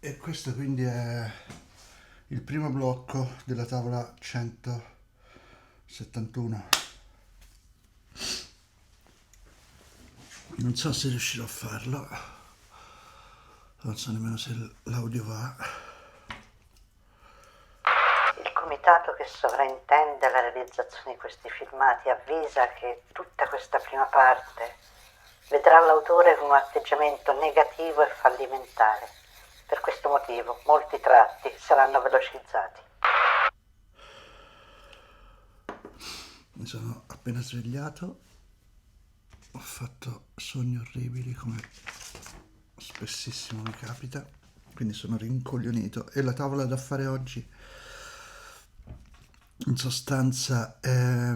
E questo quindi è il primo blocco della tavola 171. Non so se riuscirò a farlo, non so nemmeno se l'audio va. Il comitato che sovrintende la realizzazione di questi filmati avvisa che tutta questa prima parte vedrà l'autore con un atteggiamento negativo e fallimentare. Per questo motivo molti tratti saranno velocizzati. Mi sono appena svegliato, ho fatto sogni orribili come spessissimo mi capita, quindi sono rincoglionito e la tavola da fare oggi in sostanza è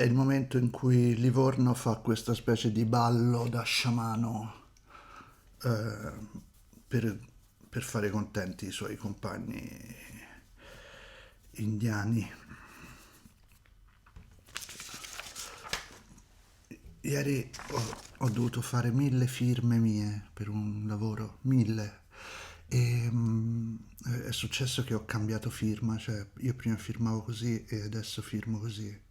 il momento in cui Livorno fa questa specie di ballo da sciamano eh, per, per fare contenti i suoi compagni indiani. Ieri ho dovuto fare 1000 firme mie per un lavoro, 1000. E è successo che ho cambiato firma, cioè io prima firmavo così e adesso firmo così.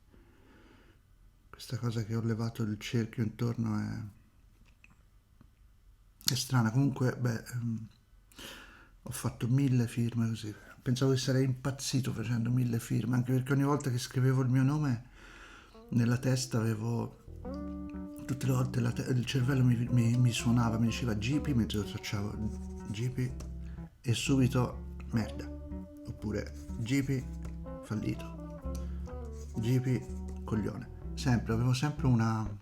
Questa cosa che ho levato il cerchio intorno è strana. Comunque, ho fatto 1000 firme così. Pensavo che sarei impazzito facendo 1000 firme, anche perché ogni volta che scrivevo il mio nome nella testa avevo tutte le volte il cervello mi suonava, mi diceva GP mentre lo tracciavo GP e subito merda, oppure GP fallito, GP coglione. Sempre, avevo sempre un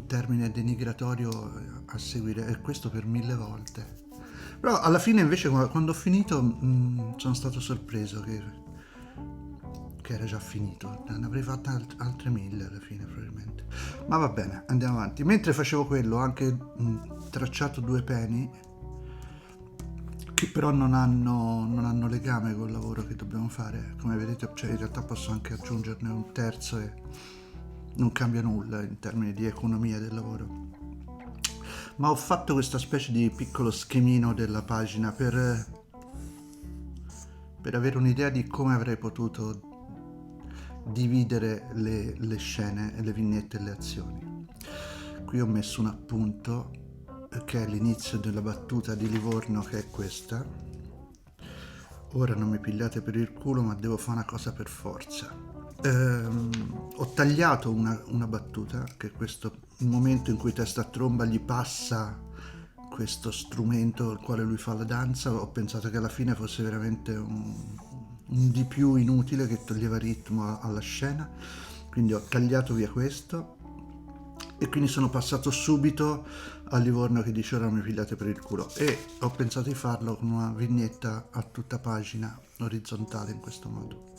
termine denigratorio a seguire e questo per 1000 volte. Però alla fine invece quando ho finito sono stato sorpreso che era già finito. Ne avrei fatte altre 1000 alla fine probabilmente. Ma va bene, andiamo avanti. Mentre facevo quello ho anche tracciato due peni che però non hanno legame col lavoro che dobbiamo fare. Come vedete, cioè in realtà posso anche aggiungerne un terzo e non cambia nulla in termini di economia del lavoro. Ma ho fatto questa specie di piccolo schemino della pagina per avere un'idea di come avrei potuto dividere le scene, le vignette e le azioni. Qui ho messo un appunto che è l'inizio della battuta di Livorno, che è questa. Ora non mi pigliate per il culo, ma devo fare una cosa per forza. Ho tagliato una battuta, che è questo il momento in cui testa a tromba gli passa questo strumento al quale lui fa la danza. Ho pensato che alla fine fosse veramente un di più inutile che toglieva ritmo alla scena, quindi ho tagliato via questo e quindi sono passato subito a Livorno che dice ora mi pigliate per il culo e ho pensato di farlo con una vignetta a tutta pagina orizzontale in questo modo.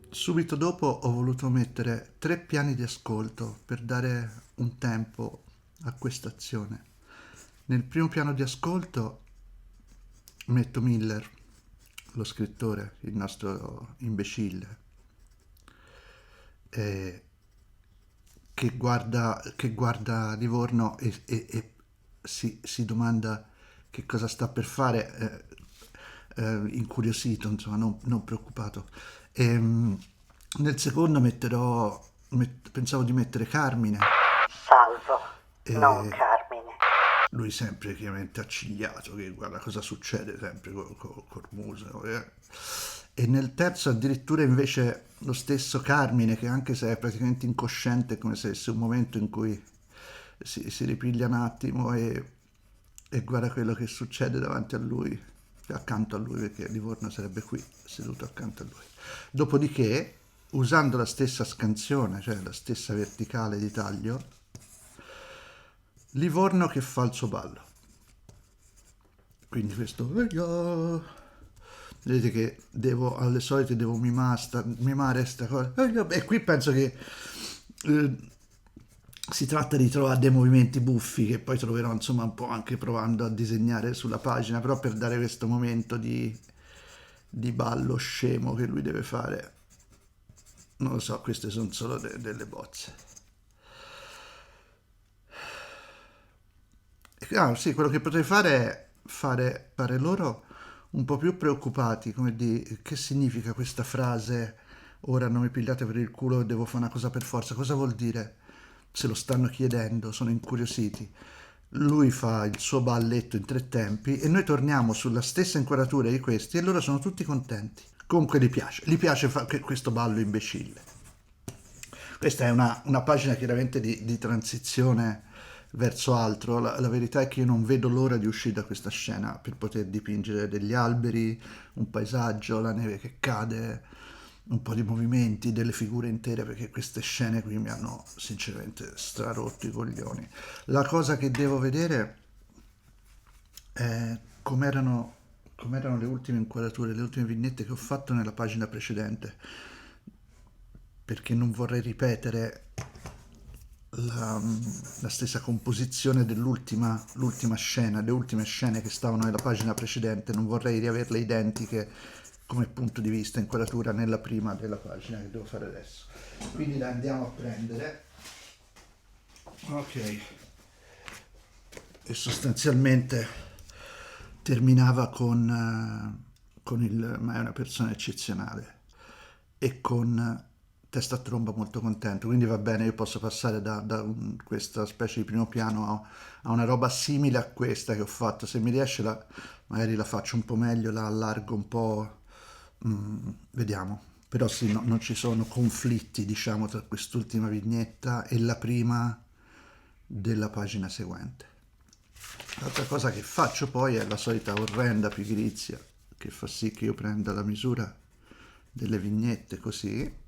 Subito dopo ho voluto mettere 3 piani di ascolto per dare un tempo a questa azione. Nel primo piano di ascolto metto Miller, lo scrittore, il nostro imbecille, eh, che guarda Livorno e si domanda che cosa sta per fare, incuriosito, insomma, non preoccupato. Nel secondo pensavo di mettere Carmine, Salvo, non e Carmine. lui sempre chiaramente accigliato, che guarda cosa succede sempre col muso. E nel terzo addirittura invece lo stesso Carmine, che anche se è praticamente incosciente, è come se fosse un momento in cui si ripiglia un attimo e guarda quello che succede davanti a lui, accanto a lui, perché Livorno sarebbe qui, seduto accanto a lui. Dopodiché, usando la stessa scansione, cioè la stessa verticale di taglio, Livorno che fa il suo ballo. Quindi questo vedete che alle solite devo mimare sta cosa e qui penso che eh, si tratta di trovare dei movimenti buffi che poi troverò insomma un po' anche provando a disegnare sulla pagina, però per dare questo momento di ballo scemo che lui deve fare. Non lo so, queste sono solo delle bozze. Ah, sì, quello che potrei fare è fare loro un po' più preoccupati, come di che significa questa frase, ora non mi pigliate per il culo e devo fare una cosa per forza, cosa vuol dire? Se lo stanno chiedendo, sono incuriositi. Lui fa il suo balletto in tre tempi e noi torniamo sulla stessa inquadratura di questi e loro sono tutti contenti. Comunque gli piace questo ballo imbecille. Questa è una pagina chiaramente di transizione verso altro. La verità è che io non vedo l'ora di uscire da questa scena per poter dipingere degli alberi, un paesaggio, la neve che cade, un po' di movimenti, delle figure intere, perché queste scene qui mi hanno sinceramente strarotto i coglioni. La cosa che devo vedere è com'erano le ultime inquadrature, le ultime vignette che ho fatto nella pagina precedente, perché non vorrei ripetere la, la stessa composizione l'ultima scena, le ultime scene che stavano nella pagina precedente, non vorrei riaverle identiche come punto di vista, inquadratura nella prima della pagina che devo fare adesso. Quindi la andiamo a prendere. Ok. E sostanzialmente terminava con il ma è una persona eccezionale e con testa a tromba molto contento, quindi va bene, io posso passare questa specie di primo piano a una roba simile a questa che ho fatto, se mi riesce magari la faccio un po' meglio, la allargo un po', vediamo, però sì, non ci sono conflitti diciamo tra quest'ultima vignetta e la prima della pagina seguente. L'altra cosa che faccio poi è la solita orrenda pigrizia che fa sì che io prenda la misura delle vignette così,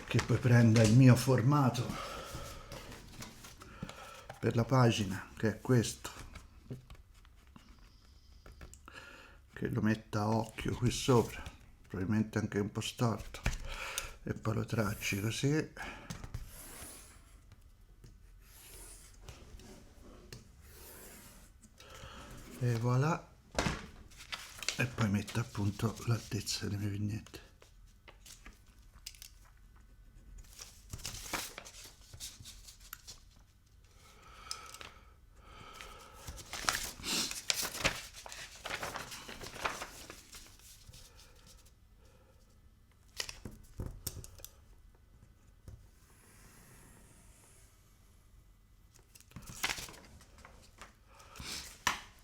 che poi prenda il mio formato per la pagina, che è questo, che lo metta a occhio qui sopra, probabilmente anche un po' storto, e poi lo tracci così. E voilà, e poi metto appunto l'altezza delle mie vignette.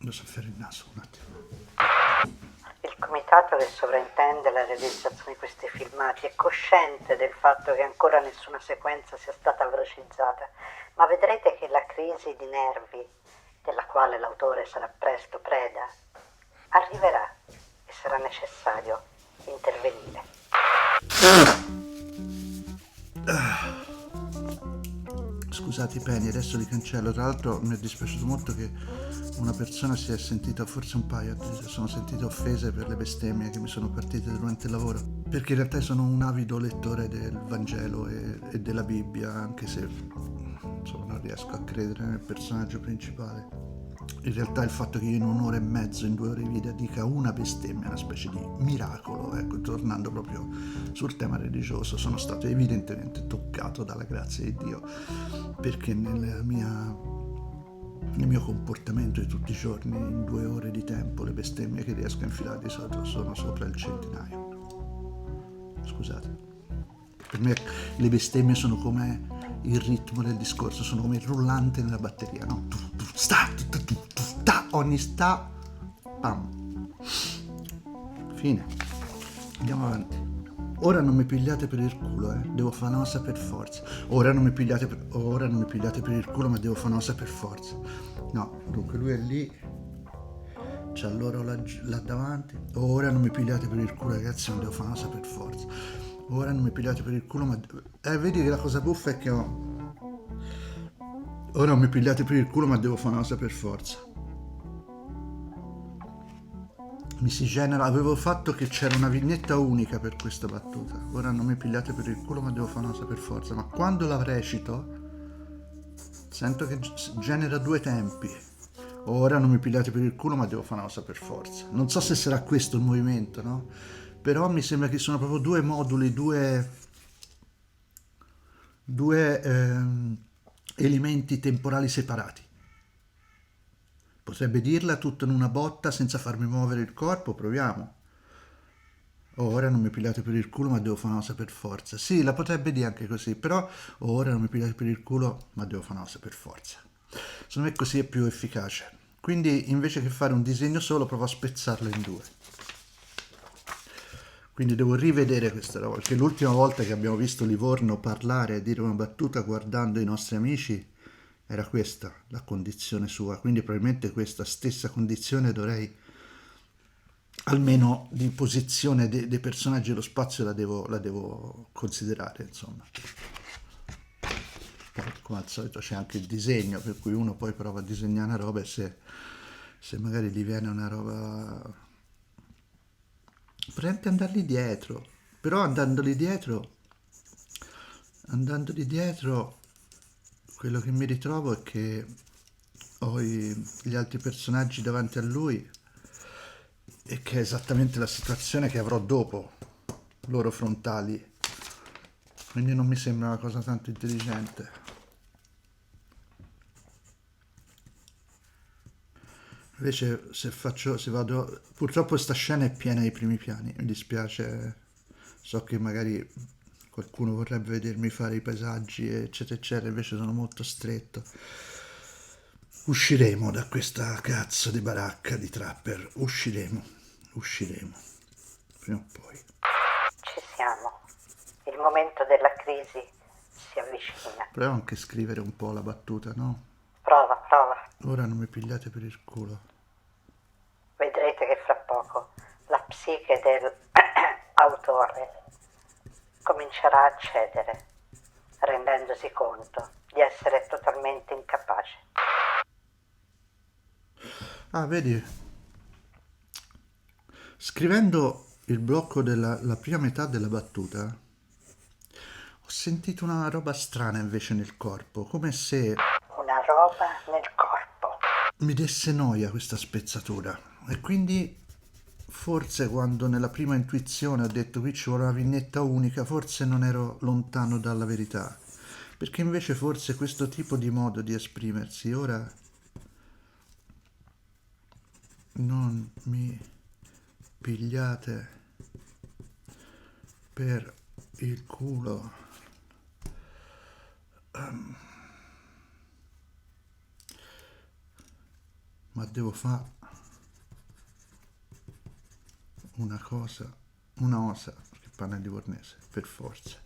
Devo soffiare il naso un attimo. Il comitato che sovrintende la realizzazione di questi filmati è cosciente del fatto che ancora nessuna sequenza sia stata velocizzata, ma vedrete che la crisi di nervi, della quale l'autore sarà presto preda, arriverà e sarà necessario intervenire. Scusate i peni, adesso li cancello. Tra l'altro mi è dispiaciuto molto che una persona si è sentita, forse un paio, si sono sentite offese per le bestemmie che mi sono partite durante il lavoro. Perché in realtà sono un avido lettore del Vangelo e della Bibbia, anche se insomma, non riesco a credere nel personaggio principale. In realtà il fatto che io in un'ora e mezzo, in 2 ore di video, dica una bestemmia è una specie di miracolo. Ecco, tornando proprio sul tema religioso, sono stato evidentemente toccato dalla grazia di Dio, perché nel mio comportamento di tutti i giorni, in 2 ore di tempo, le bestemmie che riesco a infilare di solito sono sopra il centinaio. Scusate. Per me le bestemmie sono come il ritmo del discorso, sono come il rullante nella batteria, no? Ogni sta, pam. Fine. Andiamo avanti. Ora non mi pigliate per il culo, devo fare una cosa per forza. Ora non mi pigliate per il culo, ma devo fare una cosa per forza. No, dunque lui è lì, c'ha loro là davanti. Ora non mi pigliate per il culo, ragazzi, non devo fare una cosa per forza. Ora non mi pigliate per il culo, ma vedi che la cosa buffa è che ora non mi pigliate per il culo, ma devo fare una cosa per forza. Mi si genera, avevo fatto che c'era una vignetta unica per questa battuta. Ora non mi pigliate per il culo, ma devo fare una cosa per forza. Ma quando la recito sento che genera 2 tempi. Ora non mi pigliate per il culo, ma devo fare una cosa per forza. Non so se sarà questo il movimento, no? Però mi sembra che sono proprio 2 moduli, due elementi temporali separati. Potrebbe dirla tutto in una botta senza farmi muovere il corpo, proviamo. Ora non mi pigliate per il culo ma devo fare una cosa per forza. Sì, la potrebbe dire anche così, però ora non mi pigliate per il culo ma devo fare una cosa per forza. Secondo me così è più efficace. Quindi invece che fare un disegno solo provo a spezzarlo in due. Quindi devo rivedere questa roba, perché l'ultima volta che abbiamo visto Livorno parlare e dire una battuta guardando i nostri amici era questa la condizione sua, quindi probabilmente questa stessa condizione dovrei, almeno di posizione dei personaggi dello spazio, la devo considerare, insomma. Poi, come al solito c'è anche il disegno, per cui uno poi prova a disegnare una roba e se magari gli viene una roba... Potrebbe andargli dietro, però andandogli dietro, quello che mi ritrovo è che ho gli altri personaggi davanti a lui e che è esattamente la situazione che avrò dopo, loro frontali, quindi non mi sembra una cosa tanto intelligente. Invece se vado, purtroppo sta scena è piena di primi piani, mi dispiace, so che magari qualcuno vorrebbe vedermi fare i paesaggi eccetera eccetera, invece sono molto stretto. Usciremo da questa cazzo di baracca di trapper, usciremo, prima o poi. Ci siamo. Il momento della crisi si avvicina. Proviamo anche a scrivere un po' la battuta, no? Prova. Ora non mi pigliate per il culo. Vedrete che fra poco la psiche del autore comincerà a cedere, rendendosi conto di essere totalmente incapace. Ah, vedi? Scrivendo il blocco della la prima metà della battuta, ho sentito una roba strana invece nel corpo, come se Una roba nel corpo. mi desse noia questa spezzatura. E quindi forse quando nella prima intuizione ho detto qui ci vuole una vignetta unica, forse non ero lontano dalla verità. Perché invece forse questo tipo di modo di esprimersi ora non mi pigliate per il culo. Ma devo fare una cosa, una osa, perché parla in livornese, per forza.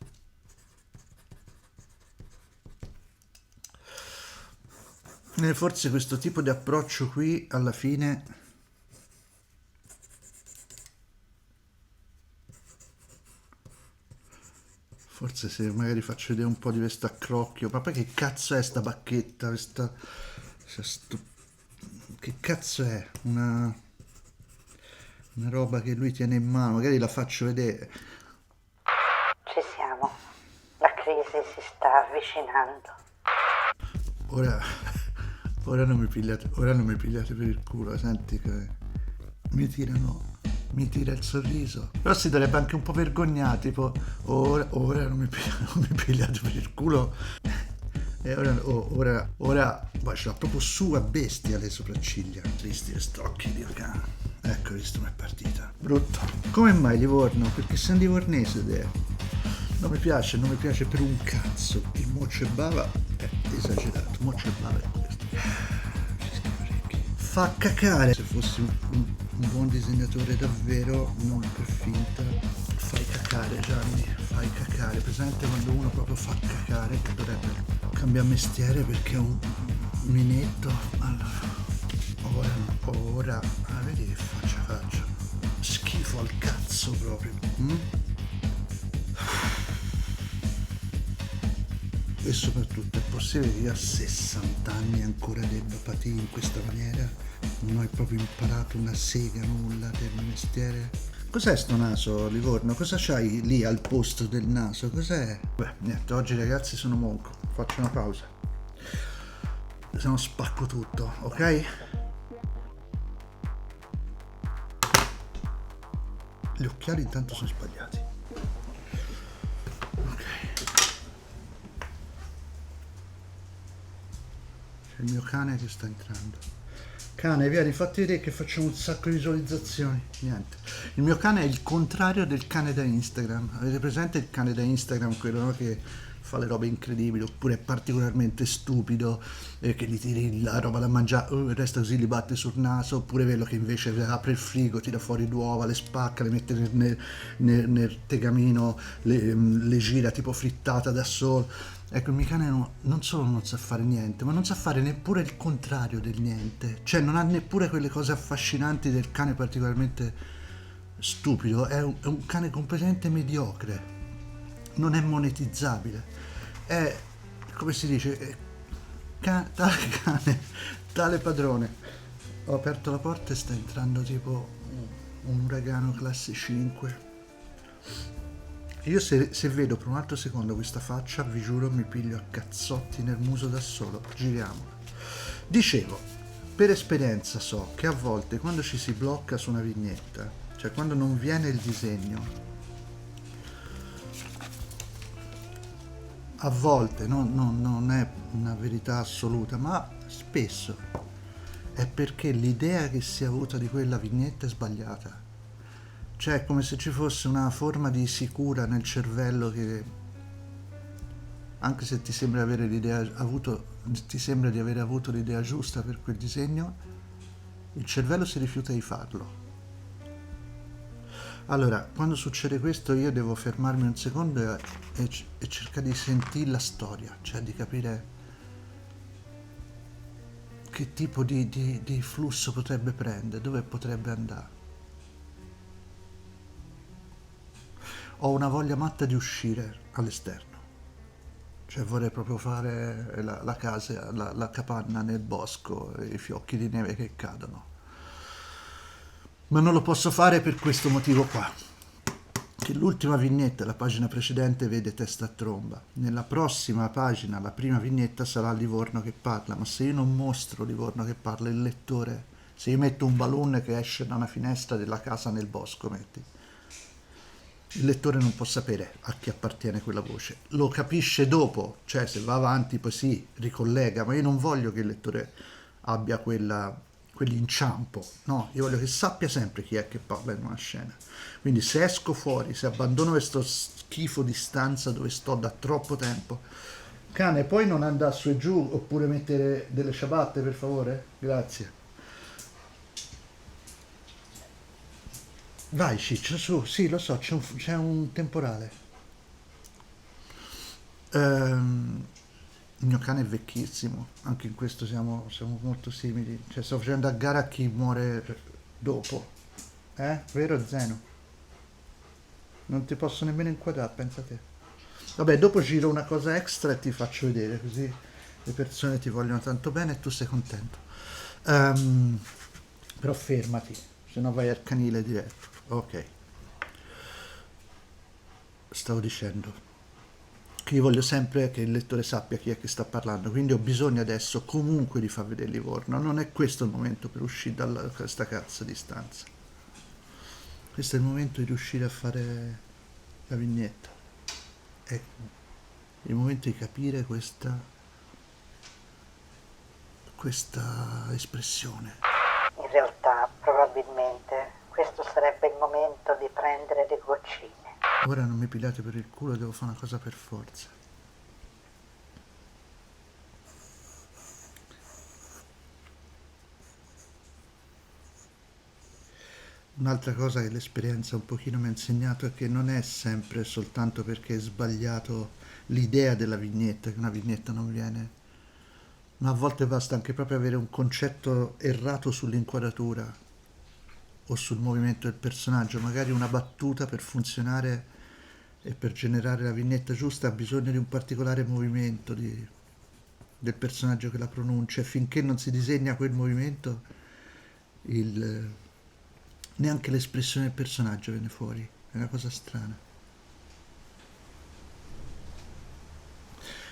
E forse questo tipo di approccio qui alla fine forse se magari faccio vedere un po' di questo accrocchio, ma poi che cazzo è sta bacchetta, che cazzo è? Una roba che lui tiene in mano, magari la faccio vedere. Ci siamo. La crisi si sta avvicinando. Ora non mi pigliate per il culo, senti che mi tira il sorriso. Però si dovrebbe anche un po' vergognare, tipo, ora non mi pigliate per il culo. E ora, poi ce l'ha proprio su a bestia le sopracciglia. Tristi e stocchi di cane. Ecco, visto com'è partita. Brutto. Come mai Livorno? Perché sono livornese te. Non mi piace per un cazzo. Il mocio e bava è esagerato. Mocio e bava è questo. Ci sta parecchio. Fa cacare. Se fossi un buon disegnatore davvero, non per finta. Fai cacare, Gianni. Fai cacare. Presente quando uno proprio fa cacare, che dovrebbe cambiare mestiere perché è un minetto. Allora. Ora, vedi che faccio. Schifo al cazzo proprio. E soprattutto è possibile che io a 60 anni ancora debba patire in questa maniera? Non ho proprio imparato una sega, nulla del mio mestiere? Cos'è sto naso, Livorno? Cosa c'hai lì al posto del naso? Cos'è? Beh, niente, oggi ragazzi sono monco. Faccio una pausa. Se no spacco tutto, ok? Gli occhiali intanto sono sbagliati. Ok. C'è il mio cane che sta entrando. Cane, vieni, fatti vedere che facciamo un sacco di visualizzazioni. Niente. Il mio cane è il contrario del cane da Instagram. Avete presente il cane da Instagram, quello, no, che fa le robe incredibili, oppure è particolarmente stupido, che gli tiri la roba da mangiare, resta così, li batte sul naso, oppure quello che invece apre il frigo, tira fuori l'uova, le spacca, le mette nel tegamino, le gira tipo frittata da solo. Ecco, il mio cane non solo non sa fare niente, ma non sa fare neppure il contrario del niente. Cioè, non ha neppure quelle cose affascinanti del cane particolarmente stupido. È un cane completamente mediocre. Non è monetizzabile. È, come si dice, tale cane, tale padrone. Ho aperto la porta e sta entrando tipo un uragano classe 5. Io se vedo per un altro secondo questa faccia, vi giuro, mi piglio a cazzotti nel muso da solo. Giriamola. Dicevo, per esperienza so che a volte quando ci si blocca su una vignetta, cioè quando non viene il disegno, a volte non è una verità assoluta, ma spesso è perché l'idea che si è avuta di quella vignetta è sbagliata. Cioè è come se ci fosse una forma di sicura nel cervello che, anche se ti sembra ti sembra di aver avuto l'idea giusta per quel disegno, il cervello si rifiuta di farlo. Allora, quando succede questo io devo fermarmi un secondo e cercare di sentire la storia, cioè di capire che tipo di flusso potrebbe prendere, dove potrebbe andare. Ho una voglia matta di uscire all'esterno, cioè vorrei proprio fare la casa, la capanna nel bosco e i fiocchi di neve che cadono. Ma non lo posso fare per questo motivo qua, che l'ultima vignetta, la pagina precedente, vede testa a tromba. Nella prossima pagina, la prima vignetta, sarà Livorno che parla, ma se io non mostro Livorno che parla, il lettore, se io metto un balloon che esce da una finestra della casa nel bosco, metti, il lettore non può sapere a chi appartiene quella voce, lo capisce dopo, cioè se va avanti poi sì, ricollega, ma io non voglio che il lettore abbia quell'inciampo, no, io voglio che sappia sempre chi è che parla in una scena. Quindi se esco fuori, se abbandono questo schifo di stanza dove sto da troppo tempo, cane, puoi non andare su e giù oppure mettere delle ciabatte per favore? Grazie. Vai Ciccio, su, sì lo so, c'è un temporale. Il mio cane è vecchissimo, anche in questo siamo molto simili, cioè sto facendo a gara a chi muore dopo, vero Zeno? Non ti posso nemmeno inquadrare, pensa te. Vabbè, dopo giro una cosa extra e ti faccio vedere, così le persone ti vogliono tanto bene e tu sei contento. Ehm, Però fermati, se no vai al canile diretto. Ok, stavo dicendo che io voglio sempre che il lettore sappia chi è che sta parlando, quindi ho bisogno adesso comunque di far vedere Livorno. Non è questo il momento per uscire da questa cazzo di stanza. Questo è il momento di riuscire a fare la vignetta. È il momento di capire questa espressione. In realtà, probabilmente, questo sarebbe il momento di prendere le goccine. Ora non mi pigliate per il culo, devo fare una cosa per forza. Un'altra cosa che l'esperienza un pochino mi ha insegnato è che non è sempre soltanto perché è sbagliato l'idea della vignetta, che una vignetta non viene, ma a volte basta anche proprio avere un concetto errato sull'inquadratura o sul movimento del personaggio. Magari una battuta per funzionare e per generare la vignetta giusta ha bisogno di un particolare movimento del personaggio che la pronuncia, e finché non si disegna quel movimento neanche l'espressione del personaggio viene fuori. È una cosa strana.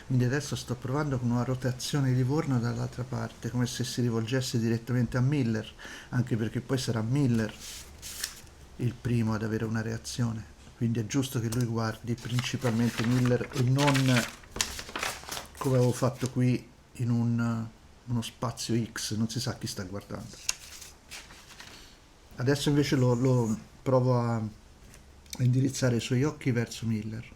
Quindi adesso sto provando con una rotazione di Livorno dall'altra parte, come se si rivolgesse direttamente a Miller, anche perché poi sarà Miller il primo ad avere una reazione. Quindi è giusto che lui guardi principalmente Miller e non come avevo fatto qui in un uno spazio X, non si sa chi sta guardando. Adesso invece lo provo a indirizzare i suoi occhi verso Miller.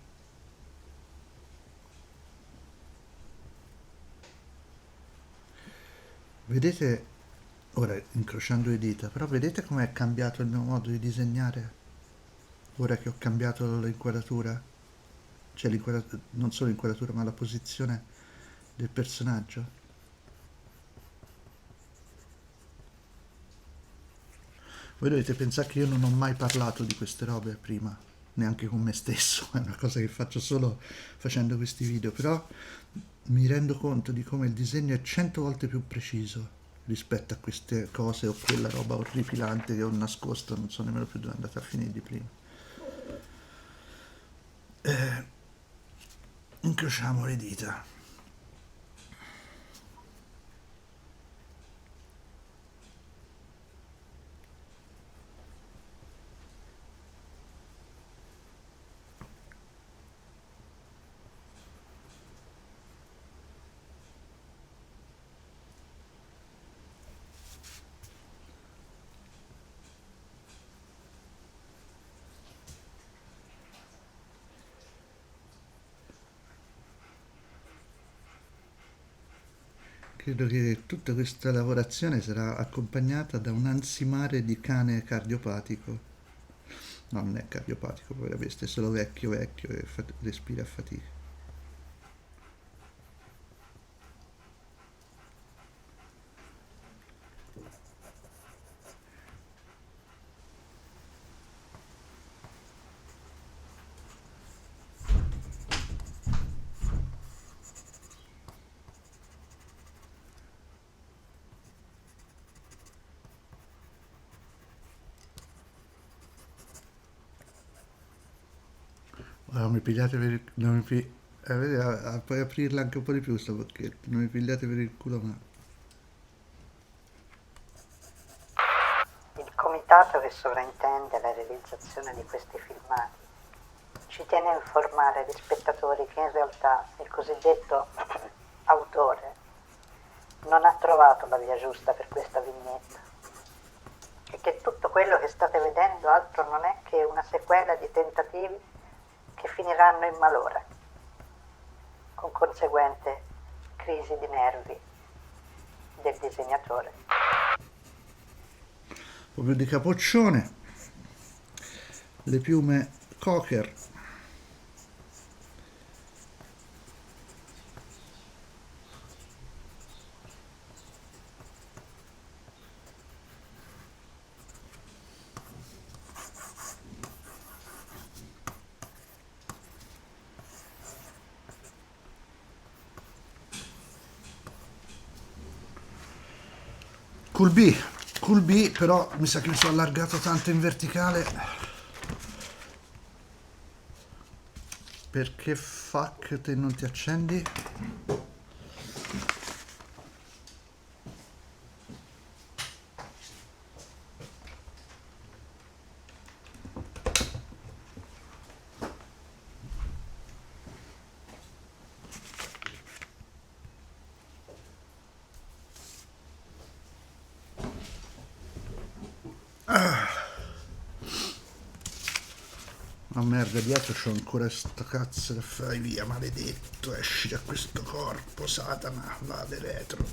Vedete, ora incrociando le dita, però vedete com'è cambiato il mio modo di disegnare? Ora che ho cambiato l'inquadratura, cioè non solo l'inquadratura ma la posizione del personaggio. Voi dovete pensare che io non ho mai parlato di queste robe prima, neanche con me stesso, è una cosa che faccio solo facendo questi video, però mi rendo conto di come il disegno è 100 volte più preciso rispetto a queste cose o quella roba orripilante che ho nascosto, non so nemmeno più dove è andata a finire di prima. Incrociamo le dita. Credo che tutta questa lavorazione sarà accompagnata da un ansimare di cane cardiopatico. No, non è cardiopatico, povera bestia, è solo vecchio vecchio e respira a fatica. Non mi pigliate per il... Non mi pi... vedi, puoi aprirla anche un po' di più sta bocchetto, non mi pigliate per il culo ma... Il comitato che sovrintende la realizzazione di questi filmati ci tiene a informare gli spettatori che in realtà il cosiddetto autore non ha trovato la via giusta per questa vignetta e che tutto quello che state vedendo altro non è che una sequela di tentativi che finiranno in malora, con conseguente crisi di nervi del disegnatore. Proprio di capoccione, le piume Cocker. Cool B, però mi sa che mi sono allargato tanto in verticale. Perché fuck te non ti accendi? Ma merda, dietro c'ho ancora sta cazzo da fai via, maledetto, esci da questo corpo, Satana, vade retro.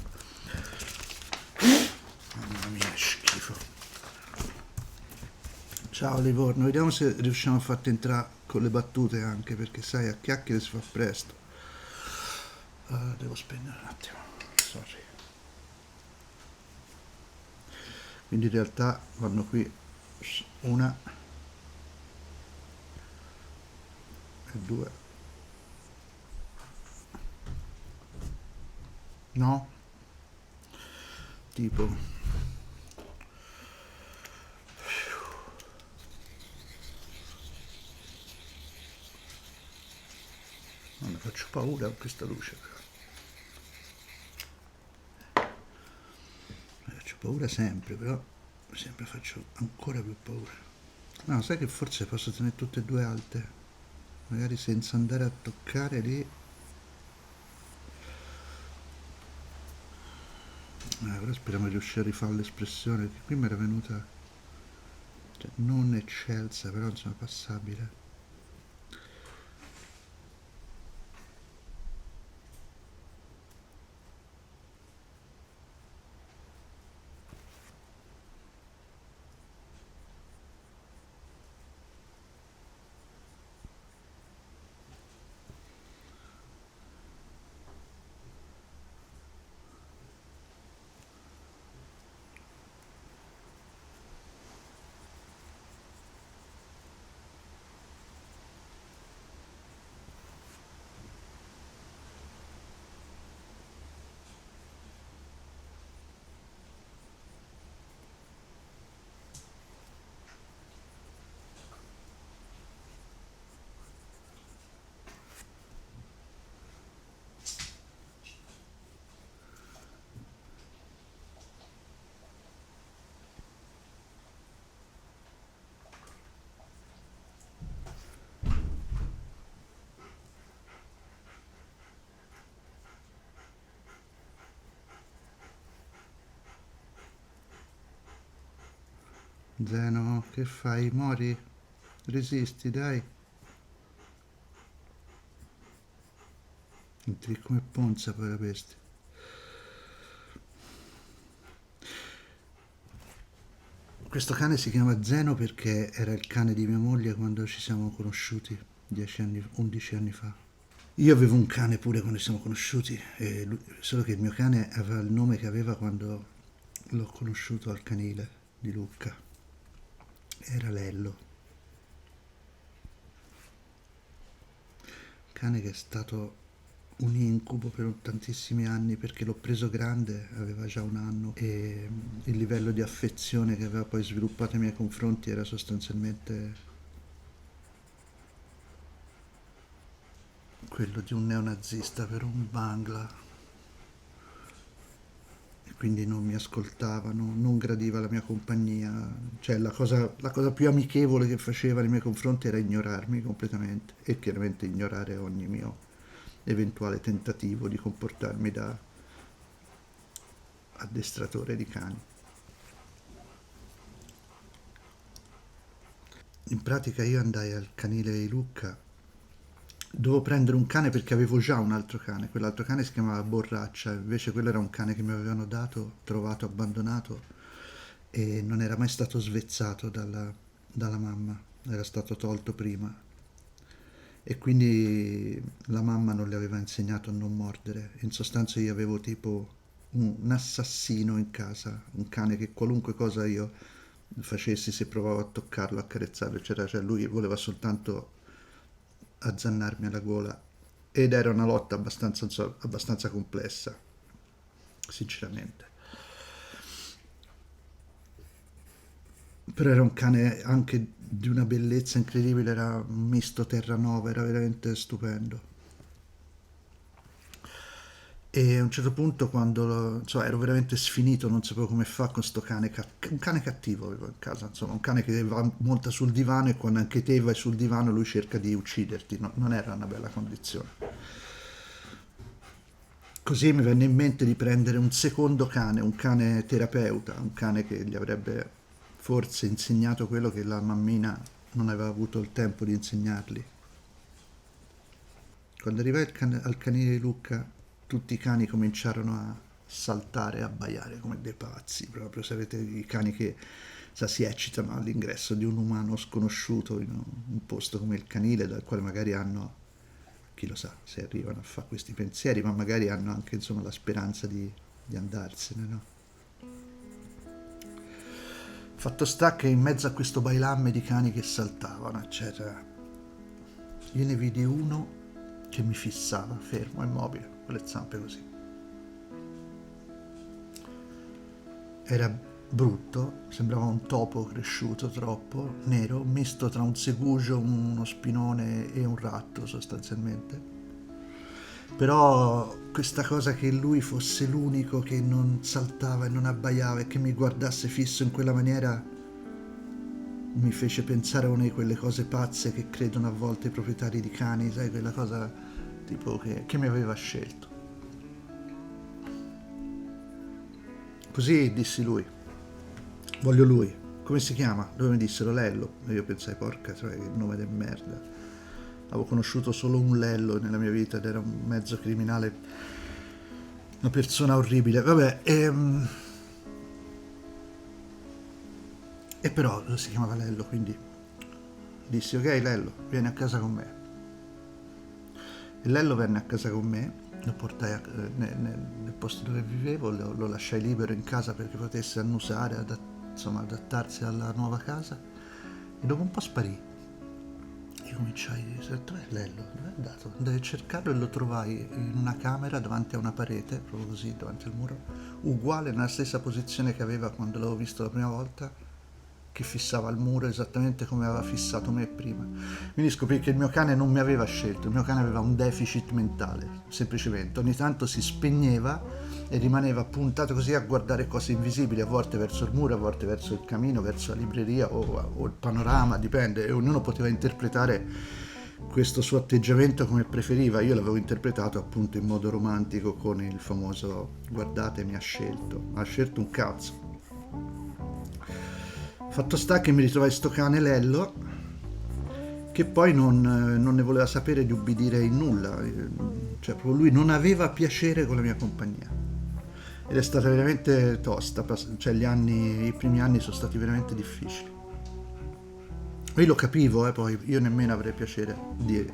Mamma mia, schifo. Ciao Livorno, vediamo se riusciamo a farti entrare con le battute anche, perché sai, a chiacchiere si fa presto. Devo spegnere un attimo, sorry. Quindi in realtà vanno qui una e due. No? Tipo... Non ne faccio paura con questa luce. Faccio paura sempre, però sempre faccio ancora più paura. No, sai che forse posso tenere tutte e due alte? Magari senza andare a toccare lì. Ora speriamo di riuscire a rifare l'espressione, che qui mi era venuta, cioè, non eccelsa, però insomma passabile. Zeno, che fai? Mori? Resisti, dai. Entri come Ponza poi la bestia. Questo cane si chiama Zeno perché era il cane di mia moglie quando ci siamo conosciuti 10 anni, 11 anni fa. Io avevo un cane pure quando ci siamo conosciuti, solo che il mio cane aveva il nome che aveva quando l'ho conosciuto al canile di Lucca. Era Lello. Cane che è stato un incubo per tantissimi anni perché l'ho preso grande, aveva già 1 anno e il livello di affezione che aveva poi sviluppato nei miei confronti era sostanzialmente quello di un neonazista per un Bangla e quindi non mi ascoltavano, non gradiva la mia compagnia, cioè la cosa più amichevole che faceva nei miei confronti era ignorarmi completamente e chiaramente ignorare ogni mio eventuale tentativo di comportarmi da addestratore di cani. In pratica io andai al canile di Lucca, dovevo prendere un cane perché avevo già un altro cane, quell'altro cane si chiamava Borraccia, invece quello era un cane che mi avevano dato, trovato abbandonato e non era mai stato svezzato dalla mamma, era stato tolto prima e quindi la mamma non le aveva insegnato a non mordere. In sostanza io avevo tipo un assassino in casa, un cane che qualunque cosa io facessi, se provavo a toccarlo, a carezzarlo, eccetera, cioè lui voleva soltanto azzannarmi alla gola ed era una lotta abbastanza, abbastanza complessa, sinceramente. Però era un cane anche di una bellezza incredibile, era un misto terranova, era veramente stupendo. E a un certo punto, quando insomma, ero veramente sfinito, non sapevo come fa con sto cane, un cane cattivo avevo in casa, insomma, un cane che va, monta sul divano e quando anche te vai sul divano lui cerca di ucciderti, non era una bella condizione. Così mi venne in mente di prendere un secondo cane, un cane terapeuta, un cane che gli avrebbe forse insegnato quello che la mammina non aveva avuto il tempo di insegnargli. Quando arrivai al canile di Lucca, tutti i cani cominciarono a saltare e abbaiare come dei pazzi, proprio sapete i cani che si eccitano all'ingresso di un umano sconosciuto in un posto come il canile, dal quale magari hanno, chi lo sa, se arrivano a fare questi pensieri, ma magari hanno anche insomma la speranza di andarsene, no? Fatto sta che in mezzo a questo bailamme di cani che saltavano, eccetera, io ne vidi uno che mi fissava, fermo, immobile, con le zampe così. Era brutto, sembrava un topo cresciuto troppo, nero, misto tra un segugio, uno spinone e un ratto sostanzialmente. Però questa cosa che lui fosse l'unico che non saltava e non abbaiava e che mi guardasse fisso in quella maniera mi fece pensare a una di quelle cose pazze che credono a volte i proprietari di cani, sai, quella cosa tipo che mi aveva scelto. Così dissi lui, voglio lui. Come si chiama? Dove mi dissero Lello. E io pensai, porca troia, che nome di merda. Avevo conosciuto solo un Lello nella mia vita ed era un mezzo criminale, una persona orribile. Vabbè, e però si chiamava Lello, quindi dissi, ok Lello, vieni a casa con me. E Lello venne a casa con me, lo portai nel posto dove vivevo, lo lasciai libero in casa perché potesse annusare, insomma adattarsi alla nuova casa, e dopo un po' sparì. Io cominciai a dire, dov'è Lello? Dove è andato? Andai a cercarlo e lo trovai in una camera davanti a una parete, proprio così, davanti al muro, uguale, nella stessa posizione che aveva quando l'avevo visto la prima volta, che fissava al muro esattamente come aveva fissato me prima. Quindi scoprì che il mio cane non mi aveva scelto, il mio cane aveva un deficit mentale, semplicemente. Ogni tanto si spegneva e rimaneva puntato così a guardare cose invisibili, a volte verso il muro, a volte verso il camino, verso la libreria o il panorama, dipende, e ognuno poteva interpretare questo suo atteggiamento come preferiva. Io l'avevo interpretato appunto in modo romantico con il famoso guardate mi ha scelto un cazzo. Fatto sta che mi ritrovai sto cane Lello che poi non ne voleva sapere di ubbidire in nulla, cioè proprio lui non aveva piacere con la mia compagnia ed è stata veramente tosta, cioè i primi anni sono stati veramente difficili. Io lo capivo, poi io nemmeno avrei piacere di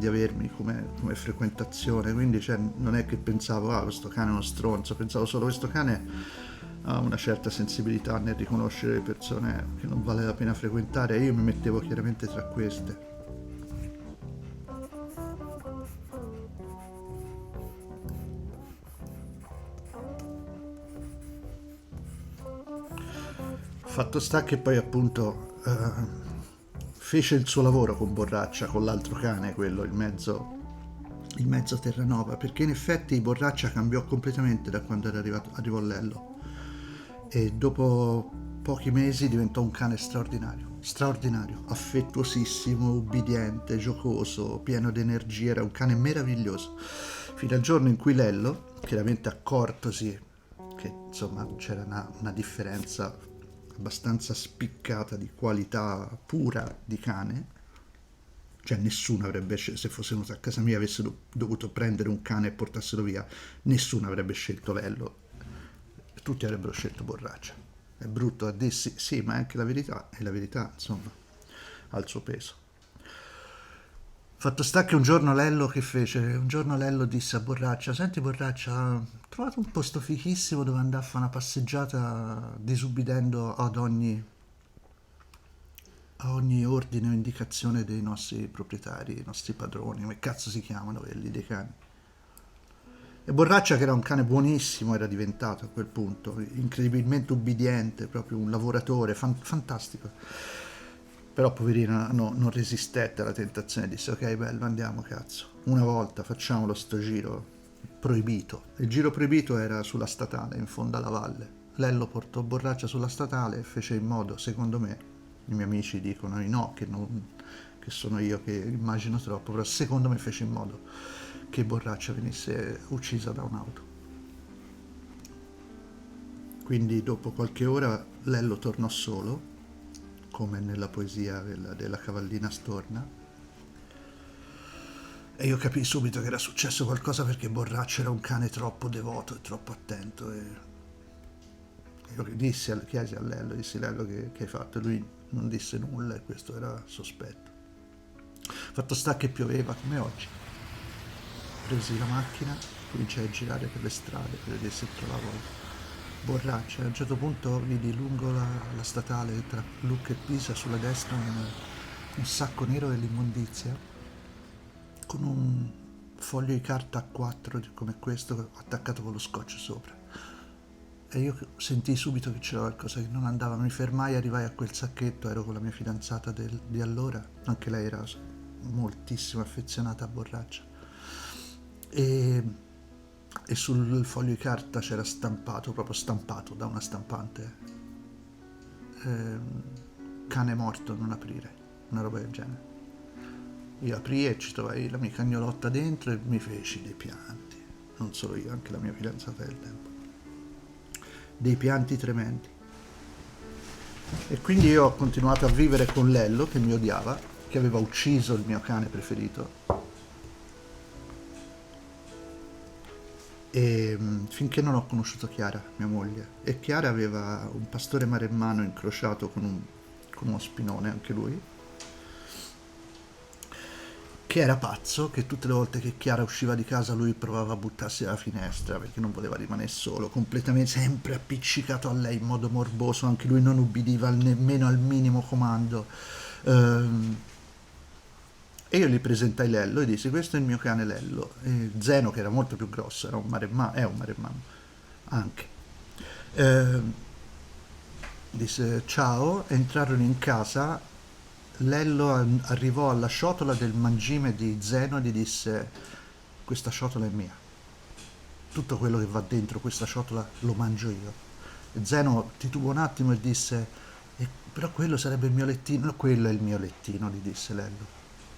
avermi come frequentazione, quindi cioè, non è che pensavo questo cane è uno stronzo, pensavo solo questo cane ha una certa sensibilità nel riconoscere le persone che non vale la pena frequentare e io mi mettevo chiaramente tra queste. Fatto sta che poi appunto fece il suo lavoro con Borraccia, con l'altro cane, quello, il mezzo Terranova, perché in effetti Borraccia cambiò completamente da quando arrivò Lello e dopo pochi mesi diventò un cane straordinario, affettuosissimo, ubbidiente, giocoso, pieno di energia, era un cane meraviglioso, fino al giorno in cui Lello, chiaramente accortosi che insomma c'era una differenza abbastanza spiccata di qualità pura di cane, cioè nessuno avrebbe scelto, se fosse venuto a casa mia e avesse dovuto prendere un cane e portarselo via, nessuno avrebbe scelto Lello, tutti avrebbero scelto Borraccia. È brutto a dirsi, sì, ma è anche la verità, e la verità insomma ha il suo peso. Fatto sta che un giorno Lello che fece? Un giorno Lello disse a Borraccia, senti Borraccia, ho trovato un posto fichissimo dove andare a fare una passeggiata disubbidendo a ogni ordine o indicazione dei nostri proprietari, i nostri padroni, come cazzo si chiamano quelli dei cani. E Borraccia, che era un cane buonissimo, era diventato a quel punto, incredibilmente ubbidiente, proprio un lavoratore, fantastico. Però poverino non resistette alla tentazione, disse ok bello andiamo cazzo, una volta facciamolo sto giro proibito. Il giro proibito era sulla statale, in fondo alla valle. Lello portò Borraccia sulla statale e fece in modo, secondo me, i miei amici dicono di no, che sono io che immagino troppo, però secondo me fece in modo che Borraccia venisse uccisa da un'auto. Quindi dopo qualche ora Lello tornò solo, come nella poesia della cavallina storna, e io capii subito che era successo qualcosa perché Borraccia era un cane troppo devoto e troppo attento e io chiesi a Lello, dissi Lello che hai fatto? Lui non disse nulla e questo era sospetto. Fatto sta che pioveva come oggi. Presi la macchina, cominciai a girare per le strade per vedere se trovavo Borraccia. A un certo punto vidi lungo la statale tra Lucca e Pisa sulla destra un sacco nero dell'immondizia con un foglio di carta A4 come questo attaccato con lo scotch sopra. E io sentii subito che c'era qualcosa che non andava, mi fermai, arrivai a quel sacchetto, ero con la mia fidanzata di allora, anche lei era moltissimo affezionata a Borraccia. E sul foglio di carta c'era proprio stampato da una stampante, cane morto non aprire, una roba del genere. Io aprii e ci trovai la mia cagnolotta dentro e mi feci dei pianti, non solo io, anche la mia fidanzata del tempo. dei pianti tremendi. E quindi io ho continuato a vivere con Lello, che mi odiava, che aveva ucciso il mio cane preferito, e finché non ho conosciuto Chiara, mia moglie. E Chiara aveva un pastore maremmano incrociato con uno spinone, anche lui, che era pazzo, che tutte le volte che Chiara usciva di casa lui provava a buttarsi dalla finestra perché non voleva rimanere solo, completamente sempre appiccicato a lei in modo morboso, anche lui non ubbidiva nemmeno al minimo comando. Ehm, e io gli presentai Lello e dissi: questo è il mio cane Lello. E Zeno, che era molto più grosso, era un maremmano, è un maremmano anche. Ehm, Disse ciao, entrarono in casa. Lello arrivò alla ciotola del mangime di Zeno e gli disse: questa ciotola è mia, tutto quello che va dentro questa ciotola lo mangio io. E Zeno titubò un attimo e disse: però quello sarebbe il mio lettino. No, quello è il mio lettino, gli disse Lello,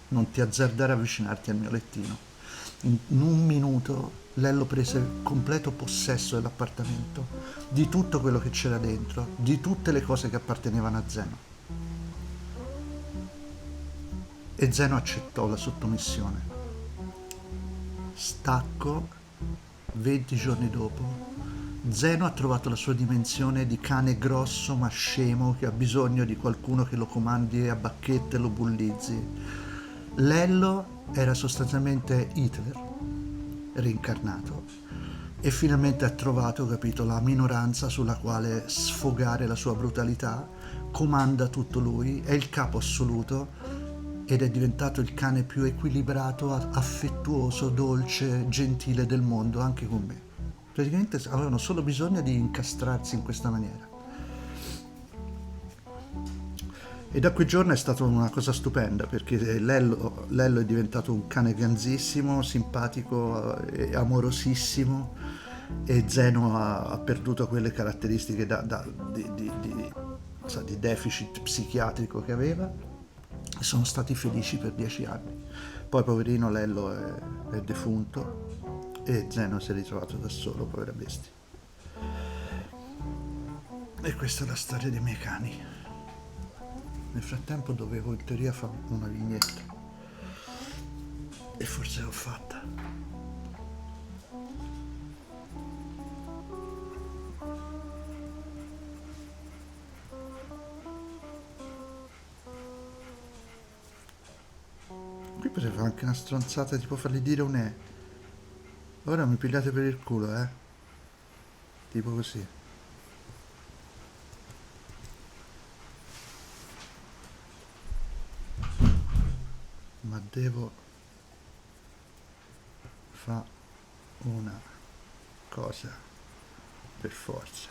non ti azzardare a avvicinarti al mio lettino. In un minuto Lello prese completo possesso dell'appartamento, di tutto quello che c'era dentro, di tutte le cose che appartenevano a Zeno. E Zeno accettò la sottomissione. Stacco, 20 giorni dopo, Zeno ha trovato la sua dimensione di cane grosso ma scemo che ha bisogno di qualcuno che lo comandi a bacchette e lo bullizzi. Lello era sostanzialmente Hitler, reincarnato, e finalmente ha trovato, capito, la minoranza sulla quale sfogare la sua brutalità, comanda tutto lui, è il capo assoluto ed è diventato il cane più equilibrato, affettuoso, dolce, gentile del mondo, anche con me. Praticamente avevano solo bisogno di incastrarsi in questa maniera. E da quel giorno è stata una cosa stupenda perché Lello è diventato un cane ganzissimo, simpatico e amorosissimo, e Zeno ha perduto quelle caratteristiche di deficit psichiatrico che aveva, e sono stati felici per 10 anni. Poi poverino Lello è defunto e Zeno si è ritrovato da solo, povera bestia. E questa è la storia dei miei cani. Nel frattempo dovevo in teoria fare una vignetta e forse l'ho fatta. Qui potrei fare anche una stronzata, tipo fargli dire un E. Ora mi pigliate per il culo, eh? Tipo così. Ma devo fare una cosa per forza.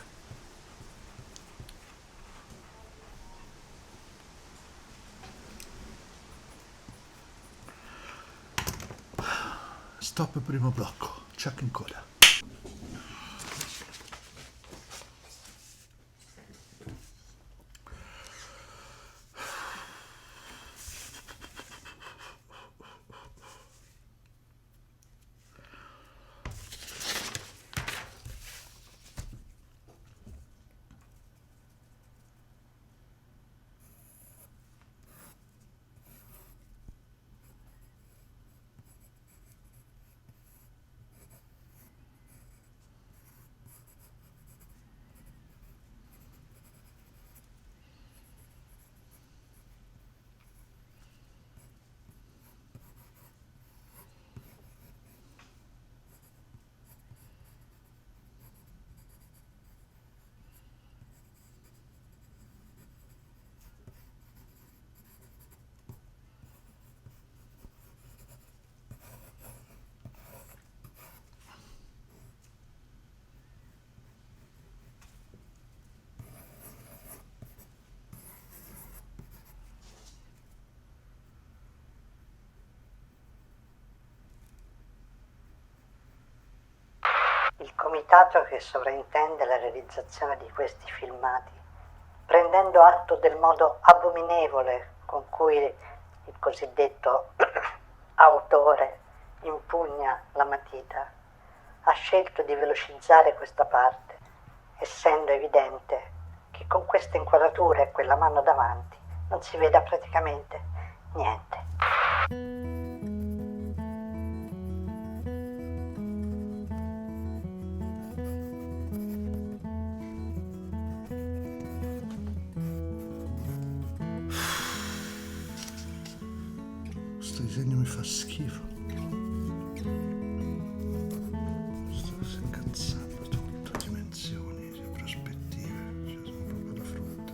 Stop primo blocco, check in coda. Il comitato che sovrintende la realizzazione di questi filmati, prendendo atto del modo abominevole con cui il cosiddetto autore impugna la matita, ha scelto di velocizzare questa parte essendo evidente che con questa inquadratura e quella mano davanti non si veda praticamente niente. Questo disegno mi fa schifo. Sto incazzando tutto, dimensioni, prospettive, cioè sono proprio da frutta.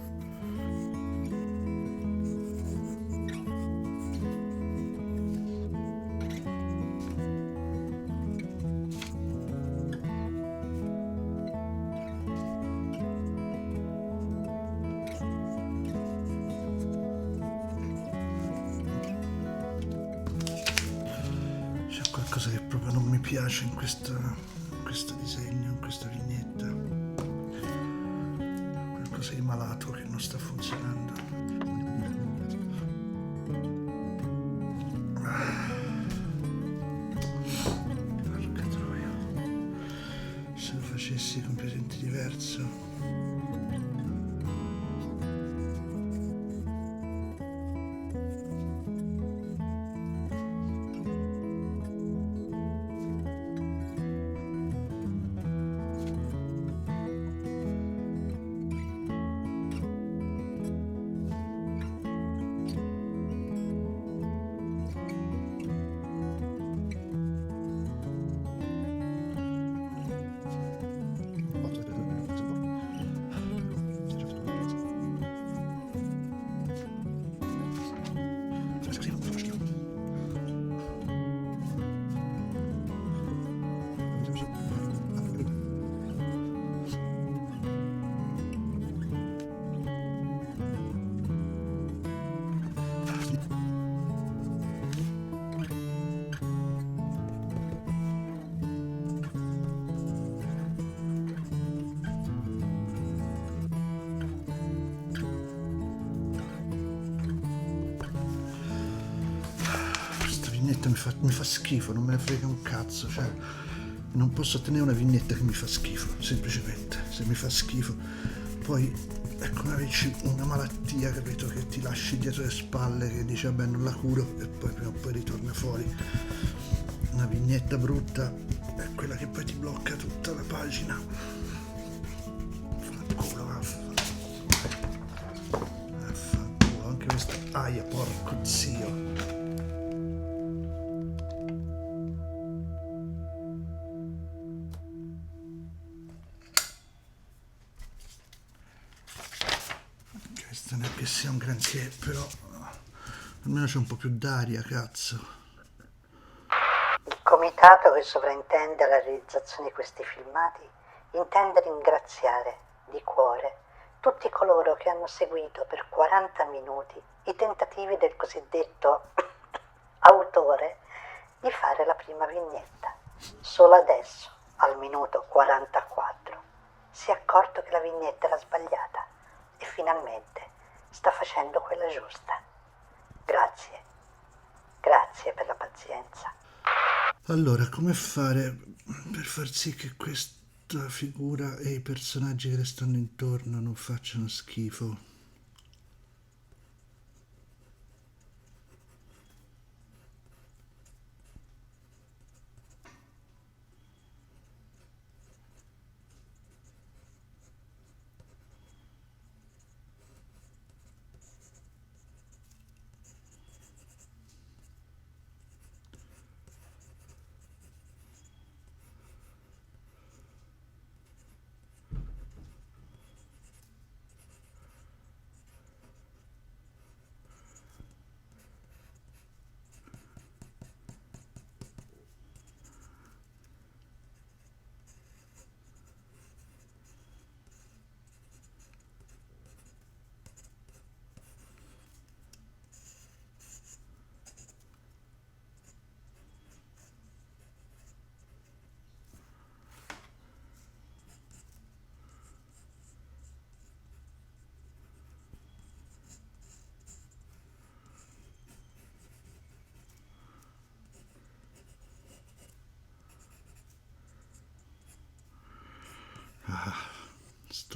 C'è qualcosa che proprio non mi piace in questo disegno, in questa vignetta. Qualcosa di malato che non sta funzionando. Porca troia. Se lo facessi con presenti diverso. Vignetta mi fa schifo, non me ne frega un cazzo, cioè non posso tenere una vignetta che mi fa schifo, semplicemente, se mi fa schifo. Poi è come averci una malattia, capito, che ti lasci dietro le spalle, che dici vabbè non la curo e poi prima o poi ritorna fuori. Una vignetta brutta è quella che poi ti blocca tutta la pagina. Fanculo, vaffanculo, anche questa aia, porco zio. Non è che sia un granché, però almeno c'è un po' più d'aria, cazzo. Il comitato che sovrintende la realizzazione di questi filmati intende ringraziare di cuore tutti coloro che hanno seguito per 40 minuti i tentativi del cosiddetto autore di fare la prima vignetta. Solo adesso, al minuto 44, si è accorto che la vignetta era sbagliata e finalmente sta facendo quella giusta. Grazie. Grazie per la pazienza. Allora, come fare per far sì che questa figura e i personaggi che le stanno intorno non facciano schifo?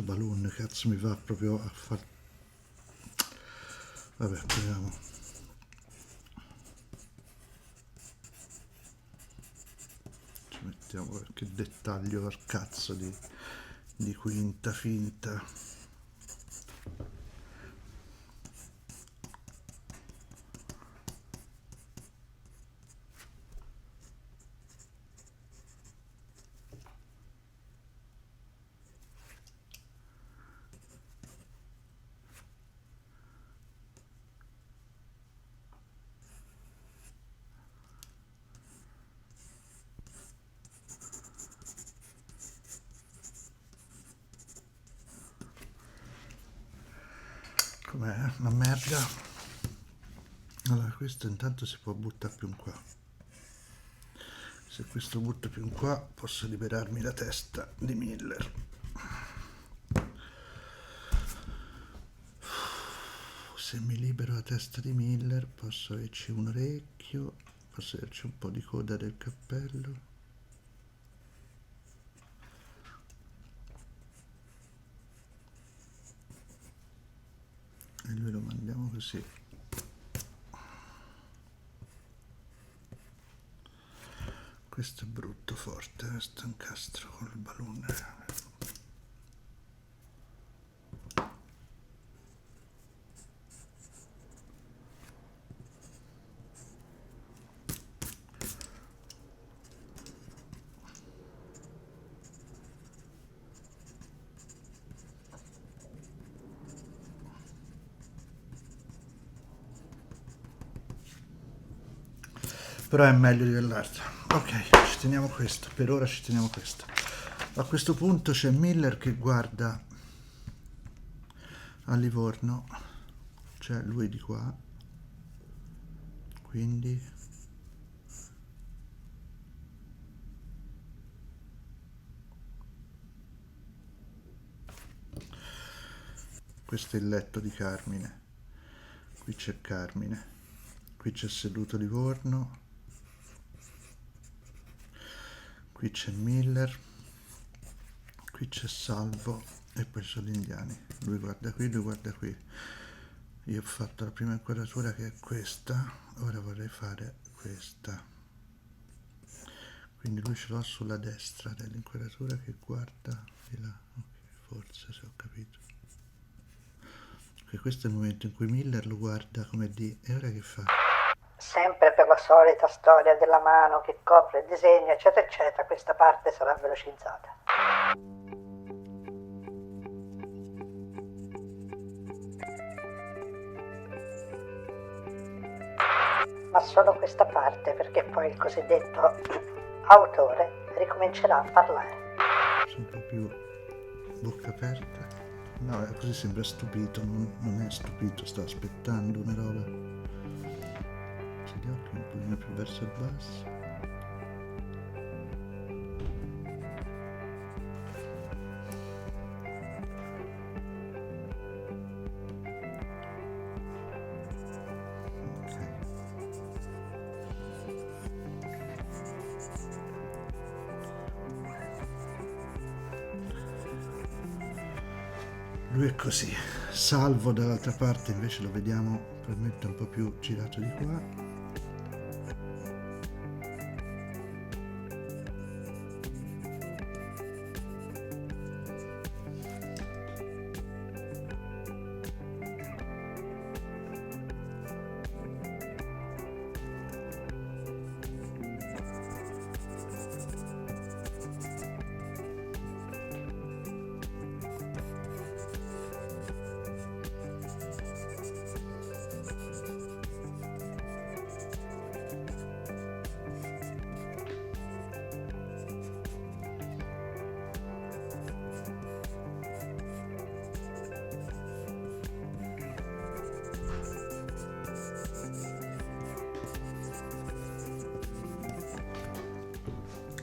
sto balloon, cazzo mi va proprio a far... Vabbè, proviamo. Ci mettiamo qualche dettaglio al cazzo di quinta finta. Com'è? Una merda. Allora, questo intanto si può buttare più in qua. Se questo butto più in qua, posso liberarmi la testa di Miller. Se mi libero la testa di Miller, posso averci un orecchio, posso averci un po' di coda del cappello. E lui lo mandiamo così. Questo è brutto, forte, sto incastro con il balloon. Però è meglio di quell'altro. Ok, ci teniamo questo, per ora ci teniamo questo. A questo punto c'è Miller che guarda a Livorno, c'è lui di qua, quindi questo è il letto di Carmine, qui c'è Carmine, qui c'è seduto Livorno, qui c'è Miller, qui c'è Salvo e poi sono gli indiani. Lui guarda qui, lui guarda qui. Io ho fatto la prima inquadratura che è questa, ora vorrei fare questa. Quindi lui ce l'ho sulla destra dell'inquadratura che guarda di là. Ok, forse se ho capito. Perché questo è il momento in cui Miller lo guarda come di... E ora che fa? Sempre per la solita storia della mano che copre il disegno, eccetera, eccetera, questa parte sarà velocizzata. Ma solo questa parte, perché poi il cosiddetto autore ricomincerà a parlare. Sono un po' più bocca aperta. No, così sembra stupito, non è stupito, sta aspettando una roba. C'è gli occhi un pochino più verso il basso. Lui è così. Salvo dall'altra parte invece lo vediamo probabilmente un po' più girato di qua.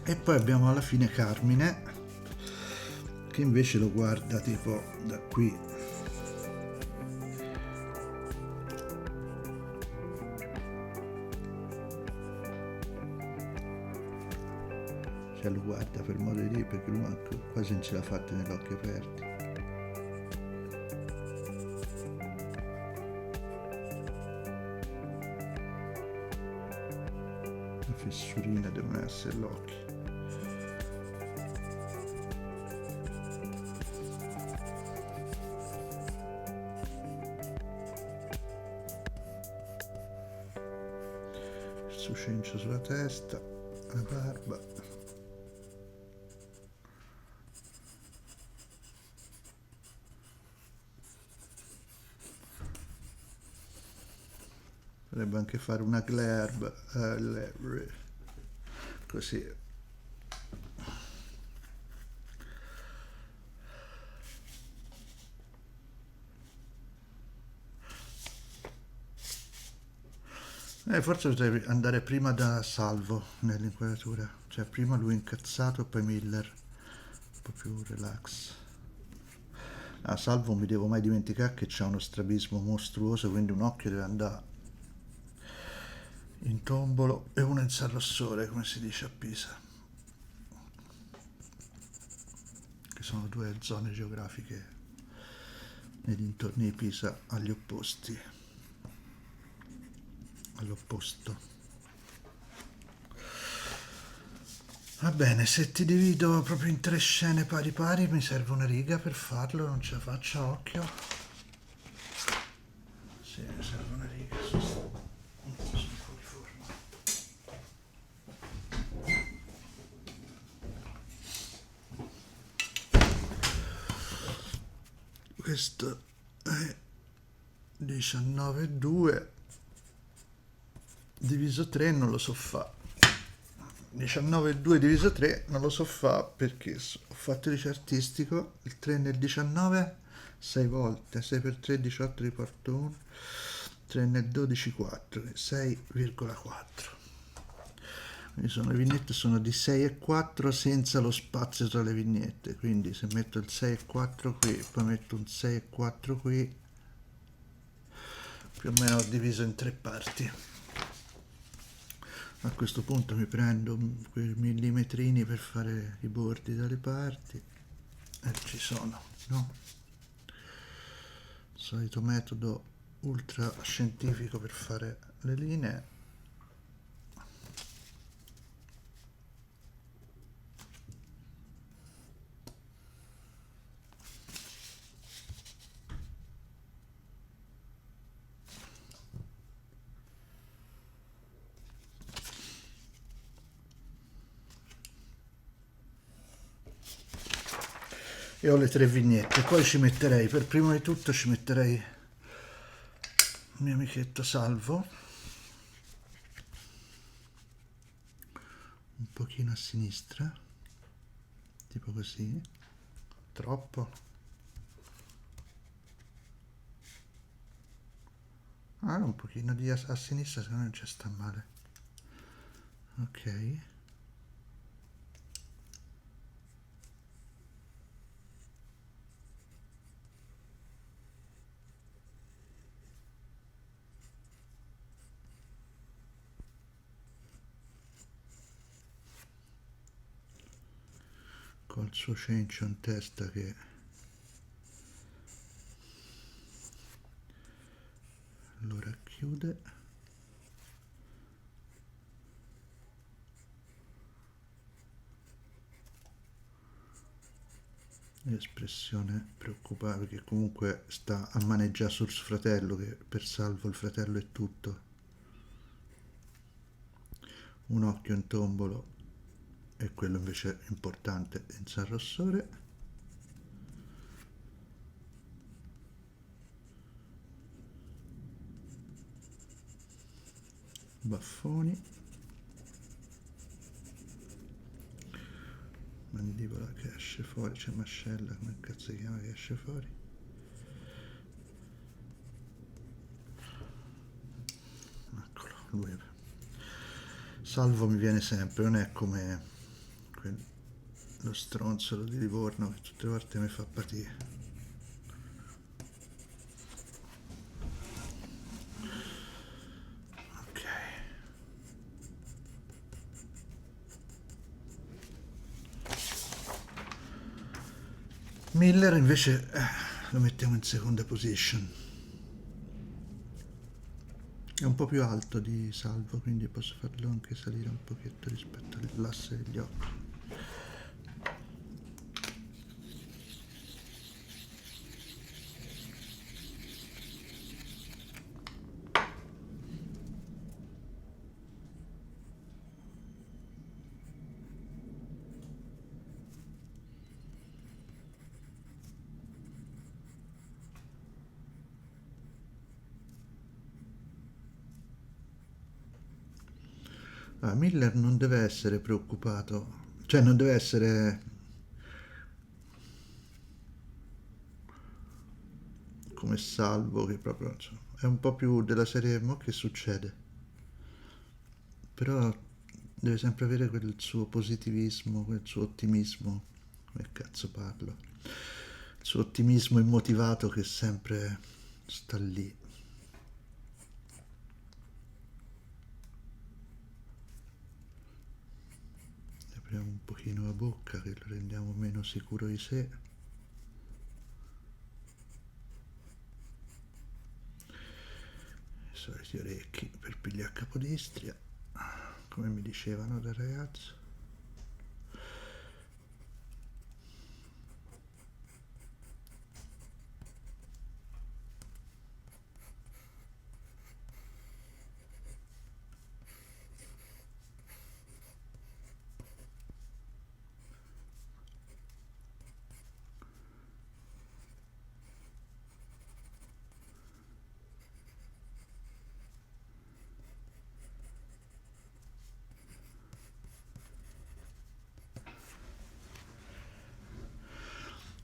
E poi abbiamo alla fine Carmine che invece lo guarda tipo da qui. Cioè lo guarda per modo di dire, perché lui quasi non ce l'ha fatta negli occhi aperti. fissurine devono essere l'occhio. Il sucincio sulla testa, la barba. Potrebbe anche fare una glare così. Forse potrei andare prima da Salvo nell'inquadratura, cioè prima lui incazzato e poi Miller, un po' più relax. Salvo non mi devo mai dimenticare che c'ha uno strabismo mostruoso, quindi un occhio deve andare in tombolo e uno in sarrossore, come si dice a Pisa, che sono due zone geografiche nei dintorni di Pisa agli opposti, all'opposto. Va bene, se ti divido proprio in 3 scene pari pari mi serve una riga per farlo, non ce la faccio a occhio. Sì, mi serve una riga, sono un po' fuori forma. Questo è 19,2 diviso 3 non lo so fare. 19,2 diviso 3 non lo so fare perché ho fatto liceo artistico, il 3 nel 19 6 volte, 6 per 3 18 riporto 1, 3 nel 12 4, 6,4. Quindi le vignette sono di 6 e 4 senza lo spazio tra le vignette, quindi se metto il 6 e 4 qui, poi metto un 6 e 4 qui, più o meno ho diviso in 3 parti. A questo punto mi prendo quei millimetrini per fare i bordi dalle parti e ci sono, no? Solito metodo ultra scientifico per fare le linee. E ho le 3 vignette, poi ci metterei, per primo di tutto ci metterei il mio amichetto Salvo, un pochino a sinistra, tipo così, troppo, un pochino di a sinistra, se no non ci sta male, ok. Col suo cencio in testa che lo racchiude. Espressione preoccupata perché comunque sta a maneggiare sul fratello, che per Salvo il fratello è tutto. Un occhio in tombolo e quello invece importante in San Rossore. Baffoni, mandibola che esce fuori, c'è mascella, come cazzo si chiama, che esce fuori. Eccolo, lui. Salvo mi viene sempre, non è come lo stronzolo di Livorno che tutte le volte mi fa patire. Ok. Miller invece lo mettiamo in seconda position. È un po' più alto di Salvo, quindi posso farlo anche salire un pochetto rispetto all'asse degli occhi. Miller non deve essere preoccupato, cioè non deve essere come Salvo che proprio insomma, è un po' più della serie mo che succede, però deve sempre avere quel suo positivismo, quel suo ottimismo, come cazzo parlo, il suo ottimismo immotivato che sempre sta lì. Apriamo un pochino la bocca che lo rendiamo meno sicuro di sé. I soliti orecchi per pigliare Capodistria, come mi dicevano da ragazzo.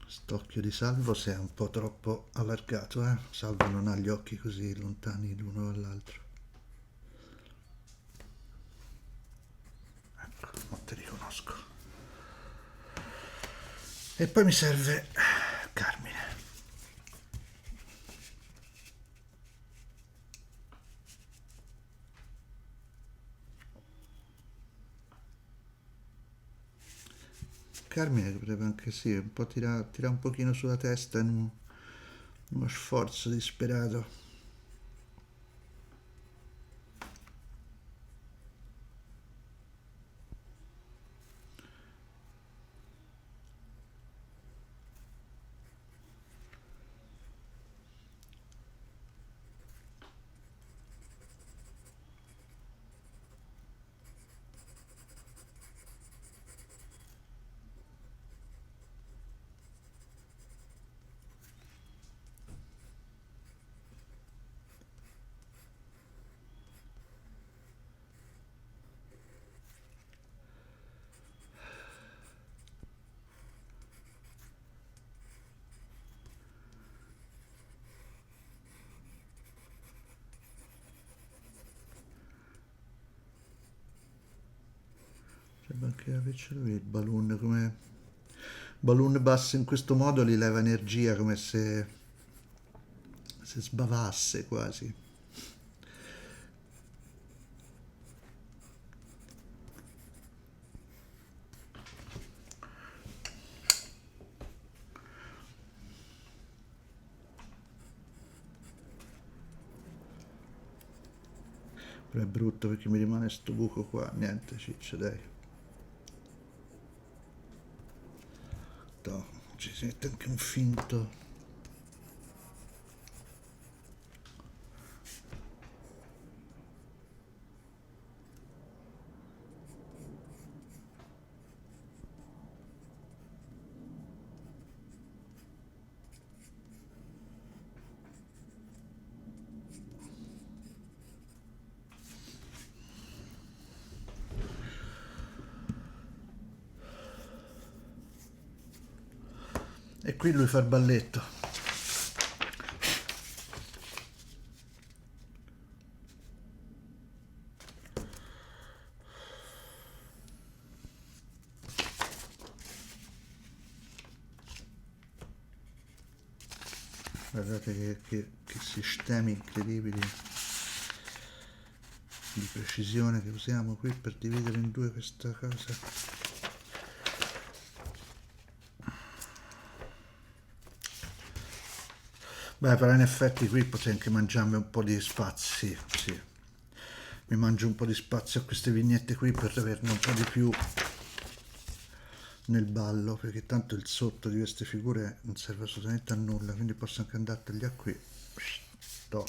St'occhio di Salvo si è un po' troppo allargato, eh? Salvo non ha gli occhi così lontani l'uno dall'altro. Ecco, non ti riconosco. E poi mi serve Carmine. Carmine potrebbe anche sì, un po' tira un pochino sulla testa in uno sforzo disperato. Potrebbe anche avercelo lui il balloon, come balloon basso in questo modo li leva energia come se sbavasse quasi. Però è brutto perché mi rimane sto buco qua, niente ciccio dai. No, ci si mette anche un finto. E qui lui fa il balletto. Guardate che sistemi incredibili di precisione che usiamo qui per dividere in due questa cosa. Beh, però in effetti qui potrei anche mangiarmi un po' di spazio, sì, sì. Mi mangio un po' di spazio a queste vignette qui per averne un po' di più nel ballo, perché tanto il sotto di queste figure non serve assolutamente a nulla, quindi posso anche andare a tagliare qui. Toh.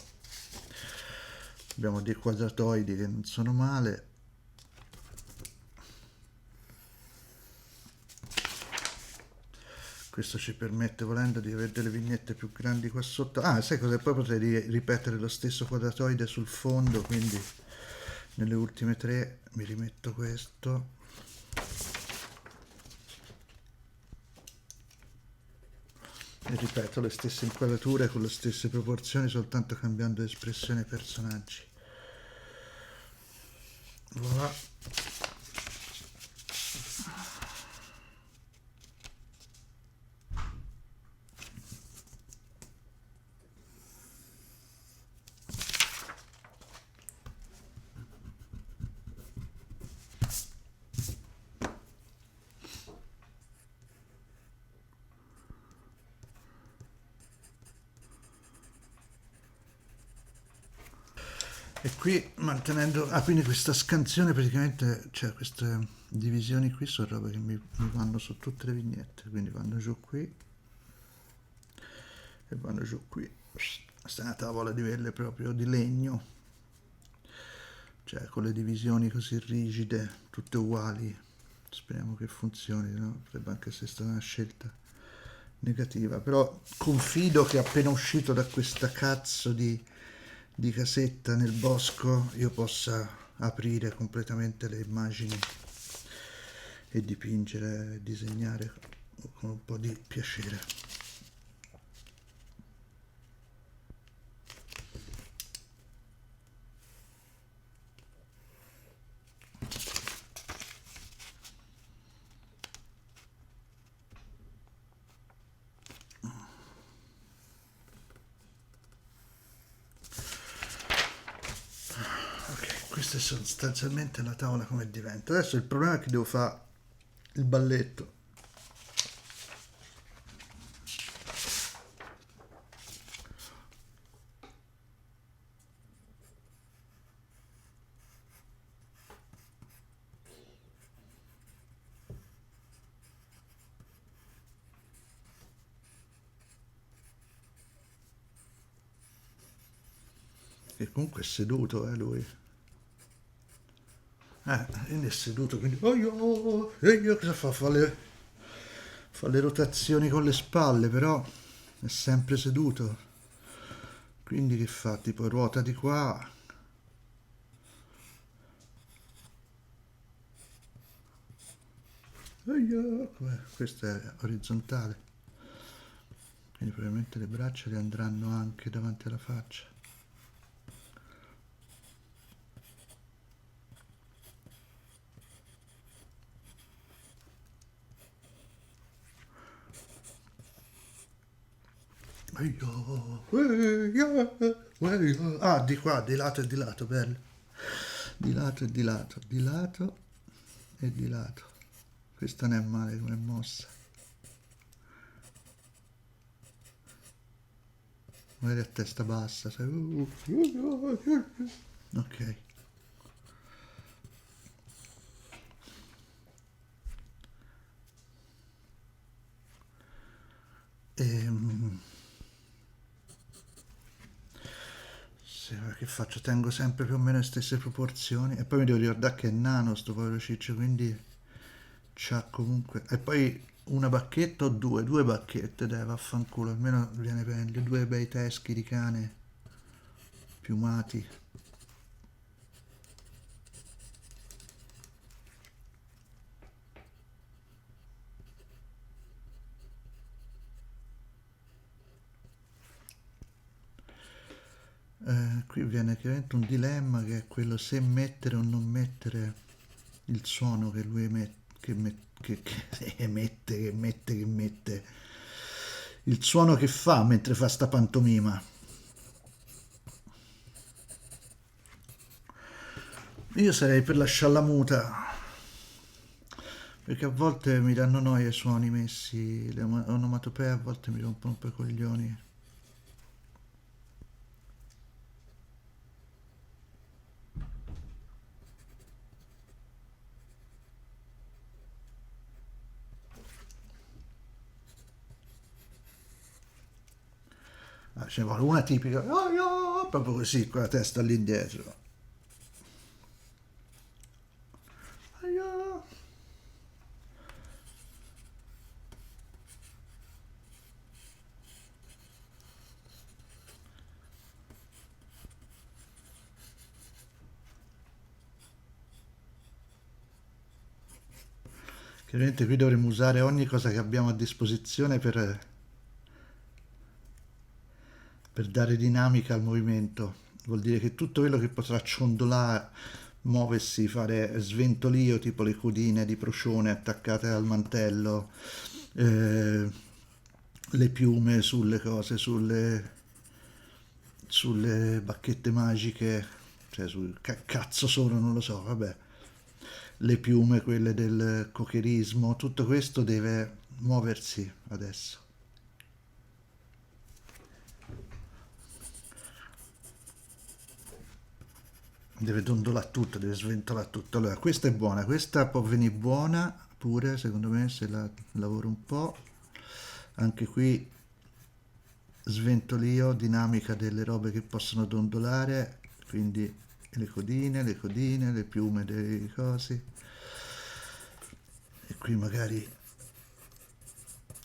Abbiamo dei quadratoidi che non sono male. Questo ci permette, volendo, di avere delle vignette più grandi qua sotto. Ah, sai cosa? Poi potrei ripetere lo stesso quadratoide sul fondo, quindi nelle ultime tre mi rimetto questo. E ripeto le stesse inquadrature con le stesse proporzioni, soltanto cambiando espressione ai personaggi. Voilà. E qui mantenendo, quindi questa scansione praticamente, cioè queste divisioni qui sono robe che mi vanno su tutte le vignette, quindi vanno giù qui e vanno giù qui. Questa è una tavola di velle proprio di legno, cioè con le divisioni così rigide, tutte uguali. Speriamo che funzioni, no? Potrebbe anche essere stata una scelta negativa, però confido che appena uscito da questa cazzo di casetta nel bosco io possa aprire completamente le immagini e dipingere, disegnare con un po' di piacere. Ok, questa è sostanzialmente la tavola come diventa. Adesso il problema è che devo fare il balletto. Che comunque è seduto, lui. Quindi è seduto, quindi... E io cosa fa? Fa le rotazioni con le spalle, però è sempre seduto. Quindi che fa? Tipo ruota di qua. Questo è orizzontale. Quindi probabilmente le braccia le andranno anche davanti alla faccia. Ah, di qua, di lato e di lato, bello. Di lato e di lato, di lato e di lato. Questa non è male come mossa. Magari a testa bassa, sai. Ok. Ehm, che faccio? Tengo sempre più o meno le stesse proporzioni e poi mi devo ricordare che è nano sto povero ciccio, quindi c'ha comunque... E poi una bacchetta o due? Due bacchette, dai, vaffanculo, almeno viene bene, due bei teschi di cane piumati. Qui viene chiaramente un dilemma che è quello se mettere o non mettere il suono che lui emette, che emette, che emette, il suono che fa mentre fa sta pantomima. Io sarei per lasciarla muta, perché a volte mi danno noia i suoni messi, le onomatopee a volte mi rompono un po' i coglioni. Ce ne vuole una tipica, proprio così, con la testa all'indietro. Chiaramente qui dovremmo usare ogni cosa che abbiamo a disposizione per dare dinamica al movimento. Vuol dire che tutto quello che potrà ciondolare, muoversi, fare sventolio tipo le codine di procione attaccate al mantello, eh, le piume sulle cose, sulle bacchette magiche, cioè cazzo sono, non lo so, vabbè, le piume, quelle del cocherismo, tutto questo deve muoversi adesso. Deve dondolare tutto, deve sventolare tutto. Allora, questa è buona, questa può venire buona pure, secondo me, se la lavoro un po'. Anche qui sventolio, dinamica delle robe che possono dondolare, quindi le codine, le piume dei cosi. E qui magari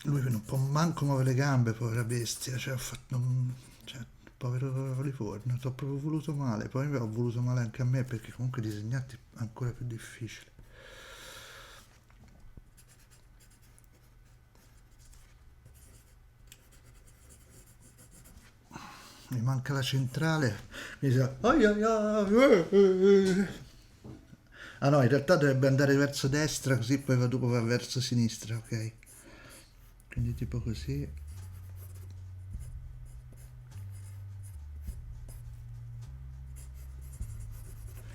lui non può manco muovere le gambe, povera bestia, cioè, cioè, povero Livorno, ti ho proprio voluto male, poi ho voluto male anche a me perché comunque disegnarti è ancora più difficile. Mi manca la centrale, mi sa, ah no, in realtà dovrebbe andare verso destra così poi dopo va verso sinistra, ok? Quindi tipo così.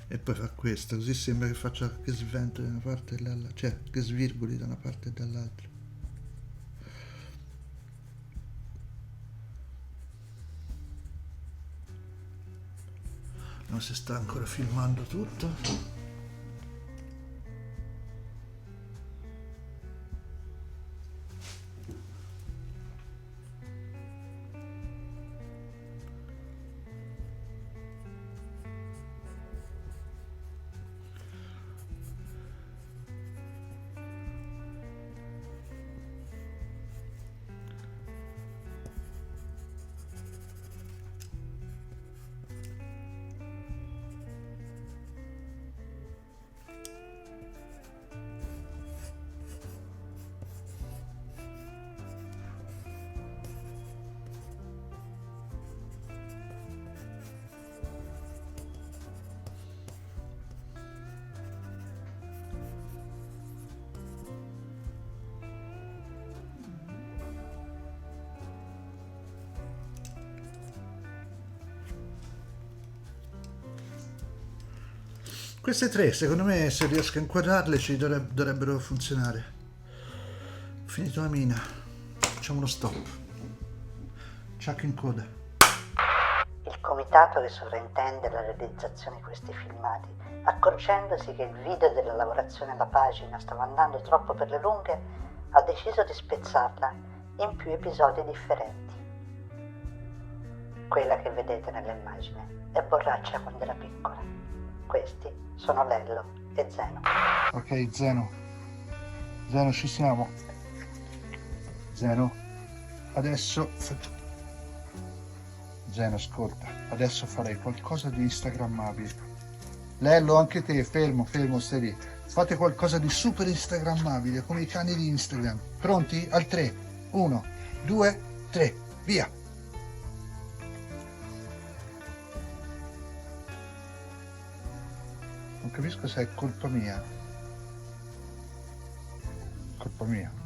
E poi fa questo, così sembra che faccia che sventoli da una parte e dall'altra, cioè che svirgoli da una parte e dall'altra. Non si sta ancora filmando tutto. Queste tre, secondo me, se riesco a inquadrarle, ci dovrebbero funzionare. Ho finito la mina. Facciamo uno stop. Chuck in coda. Il comitato che sovrintende la realizzazione di questi filmati, accorgendosi che il video della lavorazione alla pagina stava andando troppo per le lunghe, ha deciso di spezzarla in più episodi differenti. Quella che vedete nell'immagine è Borraccia quando era piccola. Questi sono Lello e Zeno. Ok, Zeno. Zeno, ci siamo. Zeno, adesso... Zeno, ascolta, adesso farei qualcosa di instagrammabile. Lello, anche te, fermo, stai lì. Fate qualcosa di super instagrammabile, come i cani di Instagram. Pronti? Al 3. 1, 2, 3, via! Non capisco se è colpa mia. Colpa mia.